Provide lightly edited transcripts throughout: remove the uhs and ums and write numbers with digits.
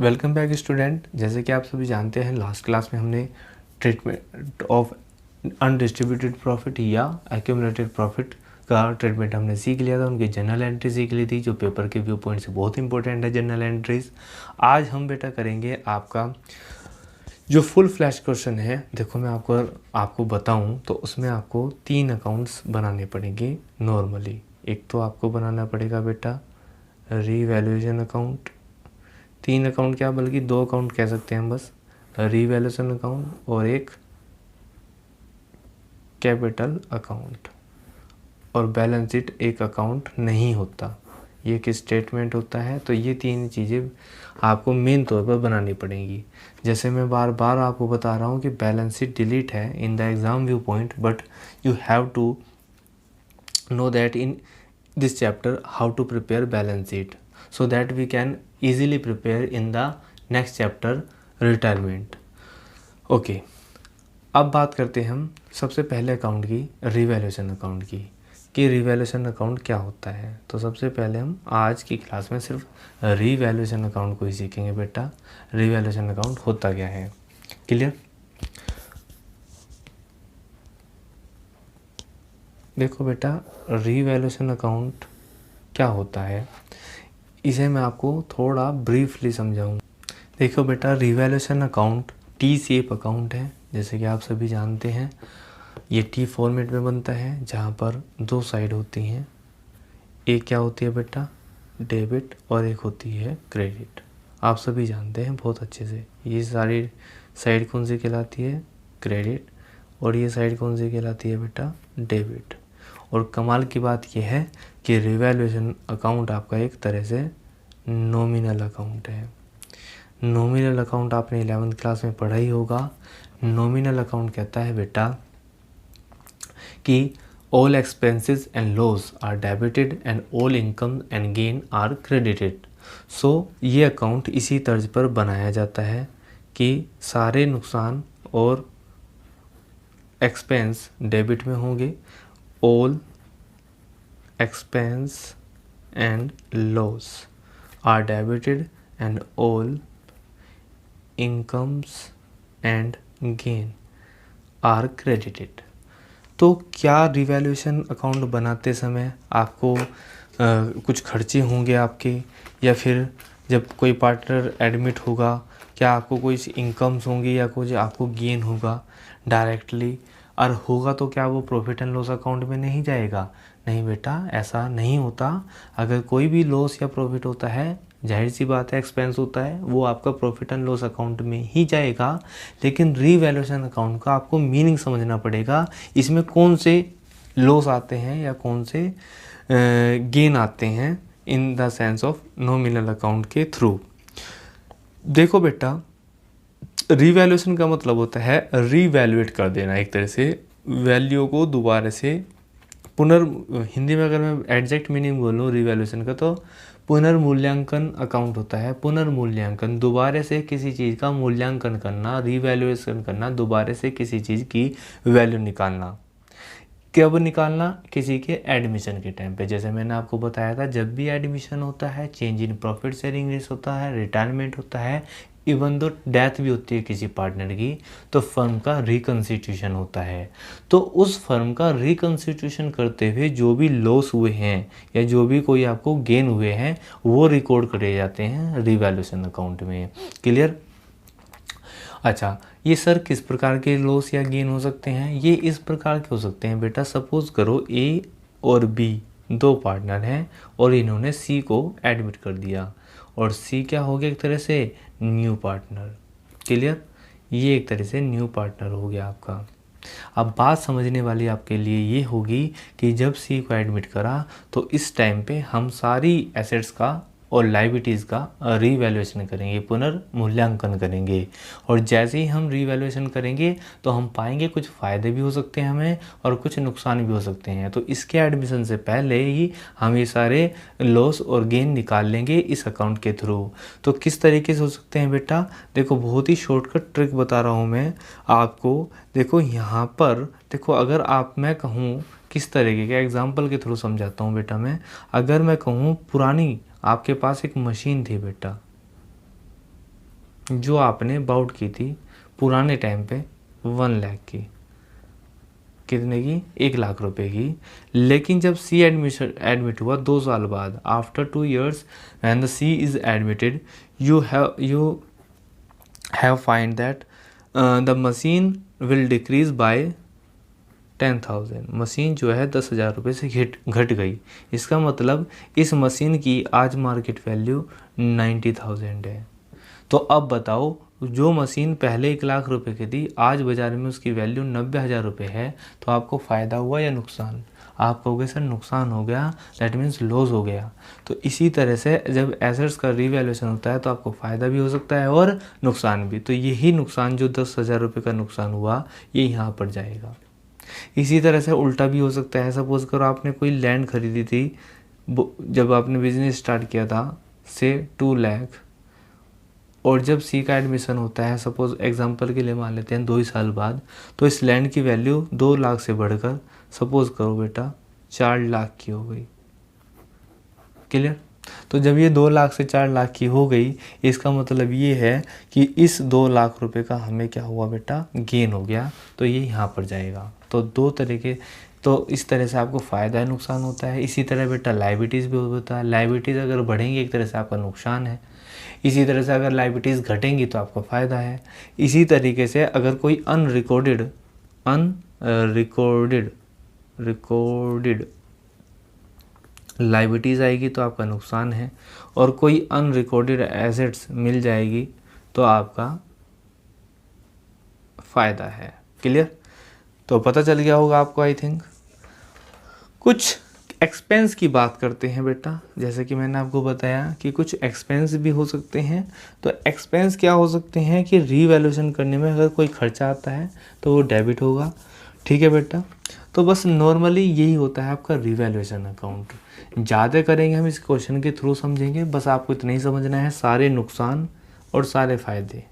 Welcome back student. जैसे कि आप सभी जानते हैं, लास्ट क्लास में हमने ट्रीटमेंट ऑफ अनडिस्ट्रीब्यूटेड प्रॉफिट या एक्यूमुलेटेड प्रॉफिट का ट्रीटमेंट हमने सीख लिया था। उनकी जनरल एंट्री सीख ली थी, जो पेपर के व्यू पॉइंट से बहुत इंपॉर्टेंट है जनरल एंट्रीज। आज हम बेटा करेंगे आपका जो फुल फ्लैश क्वेश्चन है। देखो मैं आपको बताऊं तो उसमें आपको 3 अकाउंट्स बनाने पड़ेंगे नॉर्मली। एक तो आपको बनाना पड़ेगा बेटा रीवैल्यूएशन अकाउंट। 3 अकाउंट क्या बल्कि 2 अकाउंट कह सकते हैं हम, बस रीवैल्यूएशन अकाउंट और एक कैपिटल अकाउंट। और बैलेंस शीट एक अकाउंट नहीं होता, ये एक स्टेटमेंट होता है। तो ये 3 चीज़ें आपको मेन तौर पर बनानी पड़ेंगी। जैसे मैं बार बार आपको बता रहा हूँ कि बैलेंस शीट डिलीट है in the exam view point, but you have to know that in this chapter how to prepare balance sheet so that we can easily prepare in the next chapter retirement. Okay, अब बात करते हैं हम सबसे पहले account की, revaluation account की, कि रिवैल्यूएशन अकाउंट क्या होता है। तो सबसे पहले हम आज की क्लास में सिर्फ रिवैल्यूएशन अकाउंट को ही सीखेंगे बेटा। रिवैल्यूएशन अकाउंट होता क्या है, क्लियर? देखो बेटा, रिवैल्यूएशन अकाउंट क्या होता है इसे मैं आपको थोड़ा ब्रीफली समझाऊँ। देखो बेटा, revaluation account T shape account है, जैसे कि आप सभी जानते हैं। ये टी फॉर्मेट में बनता है, जहाँ पर 2 साइड होती हैं। एक क्या होती है बेटा, डेबिट, और एक होती है क्रेडिट। आप सभी जानते हैं बहुत अच्छे से। ये सारी साइड कौन सी कहलाती है, क्रेडिट, और ये साइड कौन सी कहलाती है बेटा, डेबिट। और कमाल की बात यह है कि रिवैल्यूएशन अकाउंट आपका एक तरह से नॉमिनल अकाउंट है। नॉमिनल अकाउंट आपने 11th क्लास में पढ़ा ही होगा। नॉमिनल अकाउंट कहता है बेटा कि all expenses and loss are debited and all income and gain are credited. So ये अकाउंट इसी तर्ज पर बनाया जाता है कि सारे नुकसान और एक्सपेंस डेबिट में होंगे, all expense and loss are debited and all incomes and gain are credited। तो क्या रिवैल्यूएशन अकाउंट बनाते समय आपको कुछ खर्चे होंगे आपके, या फिर जब कोई पार्टनर एडमिट होगा क्या आपको कोई इनकम्स होंगी या कुछ आपको गेन होगा डायरेक्टली, और होगा तो क्या वो प्रॉफिट एंड लॉस अकाउंट में नहीं जाएगा? नहीं बेटा, ऐसा नहीं होता। अगर कोई भी लॉस या प्रॉफिट होता है, जाहिर सी बात है एक्सपेंस होता है, वो आपका प्रॉफिट एंड लॉस अकाउंट में ही जाएगा। लेकिन रिवैल्यूएशन अकाउंट का आपको मीनिंग समझना पड़ेगा, इसमें कौन से लॉस आते हैं या कौन से गेन आते हैं in the sense of nominal account के थ्रू। देखो बेटा, रिवैल्यूएशन का मतलब होता है रीवैल्यूएट कर देना, एक तरह से वैल्यू को दोबारा से हिंदी में अगर मैं एग्जैक्ट मीनिंग बोलूँ रिवैल्यूएशन का, तो पुनर्मूल्यांकन अकाउंट होता है। पुनर्मूल्यांकन, दोबारा से किसी चीज़ का मूल्यांकन करना, रिवैल्यूएशन करना, दोबारा से किसी चीज़ की वैल्यू निकालना। कब निकालना? किसी के एडमिशन के टाइम पे। जैसे मैंने आपको बताया था, जब भी एडमिशन होता है, change in profit sharing ratio होता है, रिटायरमेंट होता है, इवन दो डेथ भी होती है किसी पार्टनर की, तो फर्म का रिकंस्टिट्यूशन होता है। तो उस फर्म का रिकंस्टिट्यूशन करते हुए जो भी लॉस हुए हैं या जो भी कोई आपको गेन हुए हैं, वो रिकॉर्ड करे जाते हैं रिवैल्यूएशन अकाउंट में। क्लियर? अच्छा, ये सर किस प्रकार के लॉस या गेन हो सकते हैं? ये इस प्रकार के हो सकते हैं बेटा, सपोज करो ए और बी 2 पार्टनर हैं और इन्होंने सी को एडमिट कर दिया, और सी क्या हो गया, एक तरह से न्यू पार्टनर। क्लियर? ये एक तरह से न्यू पार्टनर हो गया आपका। अब बात समझने वाली आपके लिए ये होगी कि जब सी को एडमिट करा तो इस टाइम पे हम सारी एसेट्स का और लाइबिलिटीज़ का रीवैल्यूएशन करेंगे, पुनर्मूल्यांकन करेंगे। और जैसे ही हम रीवैल्यूएशन करेंगे तो हम पाएंगे कुछ फ़ायदे भी हो सकते हैं हमें और कुछ नुकसान भी हो सकते हैं। तो इसके एडमिशन से पहले ही हम ये सारे लॉस और गेन निकाल लेंगे इस अकाउंट के थ्रू। तो किस तरीके से हो सकते हैं बेटा? देखो, बहुत ही शॉर्टकट ट्रिक बता रहा हूँ मैं आपको। देखो यहाँ पर देखो, अगर मैं कहूँ किस तरीके के एग्जाम्पल के थ्रू समझाता हूँ बेटा मैं। अगर मैं कहूँ पुरानी आपके पास एक मशीन थी बेटा, जो आपने बाउट की थी पुराने टाइम पे 1 लाख की, कितने की, 1 लाख रुपए की। लेकिन जब सी एडमिट हुआ 2 साल बाद, after 2 years when the C is admitted, you have find that the machine will decrease by 10,000। Machine जो है 10,000 रुपये से घट गई। इसका मतलब इस मशीन की आज मार्केट वैल्यू 90,000 है। तो अब बताओ, जो मशीन पहले 1 लाख रुपए की थी, आज बाज़ार में उसकी वैल्यू 90,000 रुपये है, तो आपको फ़ायदा हुआ या नुकसान? आप कहोगे सर नुकसान हो गया, दैट मीन्स लॉस हो गया। तो इसी तरह से जब एसेट्स का रीवैल्यूएशन होता है तो आपको फ़ायदा भी हो सकता है और नुकसान भी। तो यही नुकसान जो 10,000 रुपये का नुकसान हुआ, ये यहाँ पर जाएगा। इसी तरह से उल्टा भी हो सकता है। सपोज़ करो आपने कोई लैंड खरीदी थी, जब आपने बिजनेस स्टार्ट किया था, से 2 लाख, और जब सी का एडमिशन होता है, सपोज एग्जांपल के लिए मान लेते हैं 2 ही साल बाद, तो इस लैंड की वैल्यू 2 लाख से बढ़कर सपोज करो बेटा 4 लाख की हो गई। क्लियर? तो जब ये 2 लाख से 4 लाख की हो गई, इसका मतलब ये है कि इस 2 लाख रुपए का हमें क्या हुआ बेटा, गेन हो गया। तो ये यहाँ पर जाएगा। तो तो इस तरह से आपको फ़ायदा है, नुकसान होता है। इसी तरह बेटा लायबिलिटीज़ भी होता है। लायबिलिटीज़ अगर बढ़ेंगी एक तरह से आपका नुकसान है। इसी तरह से अगर लायबिलिटीज़ घटेंगी तो आपका फ़ायदा है। इसी तरीके से अगर कोई अनरिकॉर्डेड लायबिलिटीज़ आएगी तो आपका नुकसान है, और कोई अनरिकॉर्डेड एसेट्स मिल जाएगी तो आपका फ़ायदा है। क्लियर? तो पता चल गया होगा आपको, आई थिंक। कुछ एक्सपेंस की बात करते हैं बेटा। जैसे कि मैंने आपको बताया कि कुछ एक्सपेंस भी हो सकते हैं। तो एक्सपेंस क्या हो सकते हैं कि रीवैल्यूएशन करने में अगर कोई खर्चा आता है तो वो डेबिट होगा। ठीक है बेटा? तो बस नॉर्मली यही होता है आपका रीवैल्यूएशन अकाउंट। ज़्यादा करेंगे हम इस क्वेश्चन के थ्रू समझेंगे। बस आपको इतना ही समझना है, सारे नुकसान और सारे फ़ायदे,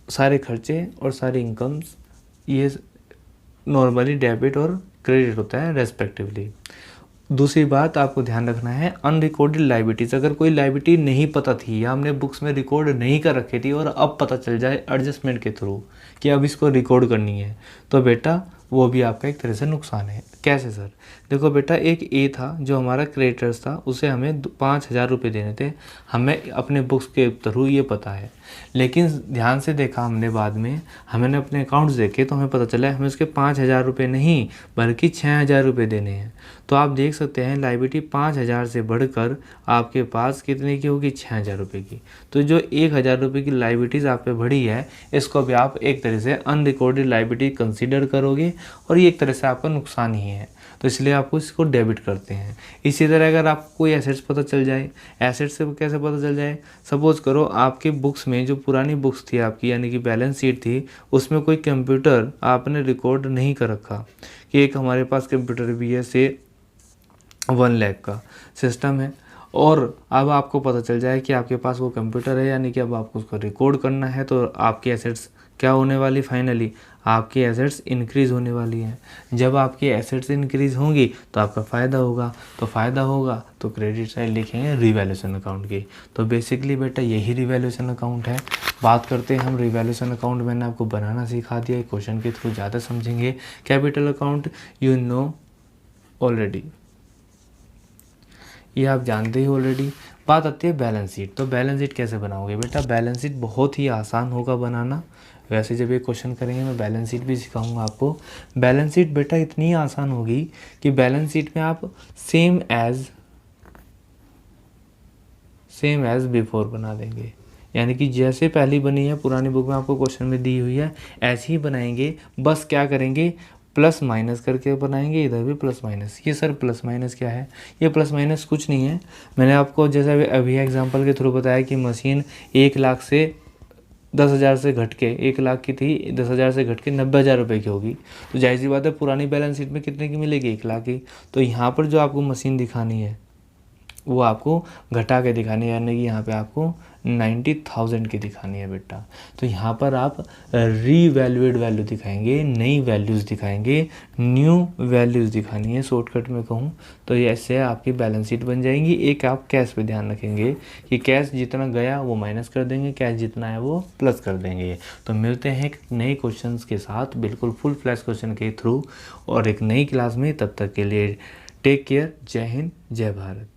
सारे खर्चे और सारे इनकम्स, ये नॉर्मली डेबिट और क्रेडिट होता है रेस्पेक्टिवली। दूसरी बात आपको ध्यान रखना है, अनरिकॉर्डेड लायबिलिटीज़। अगर कोई लायबिलिटी नहीं पता थी या हमने बुक्स में रिकॉर्ड नहीं कर रखी थी और अब पता चल जाए एडजस्टमेंट के थ्रू कि अब इसको रिकॉर्ड करनी है, तो बेटा वो भी आपका एक तरह से नुकसान है। कैसे सर? देखो बेटा, एक ए था जो हमारा क्रेडिटर्स था, उसे हमें 5,000 रुपये देने थे। हमें अपने बुक्स के थ्रू ये पता है, लेकिन ध्यान से देखा हमने बाद में, हमने अपने अकाउंट्स देखे तो हमें पता चला हमें उसके 5,000 रुपये नहीं बल्कि 6,000 रुपये देने हैं। तो आप देख सकते हैं लायबिलिटी 5,000 से बढ़कर आपके पास कितने की होगी, 6,000 रुपये की। तो जो 1,000 रुपये की लायबिलिटीज़ आप पे बढ़ी है, इसको भी आप एक तरह से अनरिकॉर्डेड लायबिलिटी कंसीडर करोगे और ये एक तरह से आपका नुकसान ही है। तो इसलिए आपको इसको डेबिट करते हैं। इसी तरह अगर आपको कोई एसेट्स पता चल जाए, एसेट्स से कैसे पता चल जाए? सपोज करो आपके बुक्स में जो पुरानी बुक्स थी आपकी, यानी कि बैलेंस शीट थी, उसमें कोई कंप्यूटर आपने रिकॉर्ड नहीं कर रखा कि एक हमारे पास कंप्यूटर भी है, से 1 लाख का सिस्टम है, और अब आपको पता चल जाए कि आपके पास वो कंप्यूटर है, यानी कि अब आपको उसको रिकॉर्ड करना है, तो आपकी एसेट्स क्या होने वाली, फाइनली आपकी एसेट्स इंक्रीज़ होने वाली हैं। जब आपकी एसेट्स इंक्रीज़ होंगी तो आपका फ़ायदा होगा, तो फ़ायदा होगा तो क्रेडिट साइड लिखेंगे रिवैल्यूएशन अकाउंट की। तो बेसिकली बेटा यही रिवैल्यूएशन अकाउंट है। बात करते हैं हम रिवैल्यूएशन अकाउंट, मैंने आपको बनाना सिखा दिया, क्वेश्चन के थ्रू ज़्यादा समझेंगे। Capital account you know already, ये आप जानते ही ऑलरेडी। बात आती है बैलेंस शीट। तो बैलेंस शीट कैसे बनाओगे बेटा? बैलेंस शीट बहुत ही आसान होगा बनाना। वैसे जब ये क्वेश्चन करेंगे मैं बैलेंस शीट भी सिखाऊंगा आपको। बैलेंस शीट बेटा इतनी आसान होगी कि बैलेंस शीट में आप सेम एज बिफोर बना देंगे, यानी कि जैसे पहली बनी है पुरानी बुक में आपको क्वेश्चन में दी हुई है, ऐसे ही बनाएंगे। बस क्या करेंगे, प्लस माइनस करके बनाएंगे, इधर भी प्लस माइनस। ये सर प्लस माइनस क्या है? ये प्लस माइनस कुछ नहीं है। मैंने आपको जैसे अभी एग्जांपल के थ्रू बताया कि मशीन 1 लाख से 10,000 से घट के 1 लाख की थी, 10,000 से घट के 90,000 रुपये की होगी। तो जाहिर सी बात है पुरानी बैलेंस शीट में कितने की मिलेगी, 1 लाख की। तो यहाँ पर जो आपको मशीन दिखानी है वो आपको घटा के दिखानी है, यानी कि यहाँ पे आपको 90,000 की दिखानी है बेटा। तो यहाँ पर आप रीवैल्यूएड वैल्यू दिखाएंगे, नई वैल्यूज़ दिखाएंगे, न्यू वैल्यूज़ दिखानी है शॉर्टकट में कहूँ तो। ये ऐसे आपकी बैलेंस शीट बन जाएंगी। एक आप कैश पे ध्यान रखेंगे कि कैश जितना गया वो माइनस कर देंगे, कैश जितना है वो प्लस कर देंगे। तो मिलते हैं एक नए क्वेश्चंस के साथ, बिल्कुल फुल फ्लैश क्वेश्चन के थ्रू और एक नई क्लास में। तब तक के लिए टेक केयर। जय हिंद, जय भारत।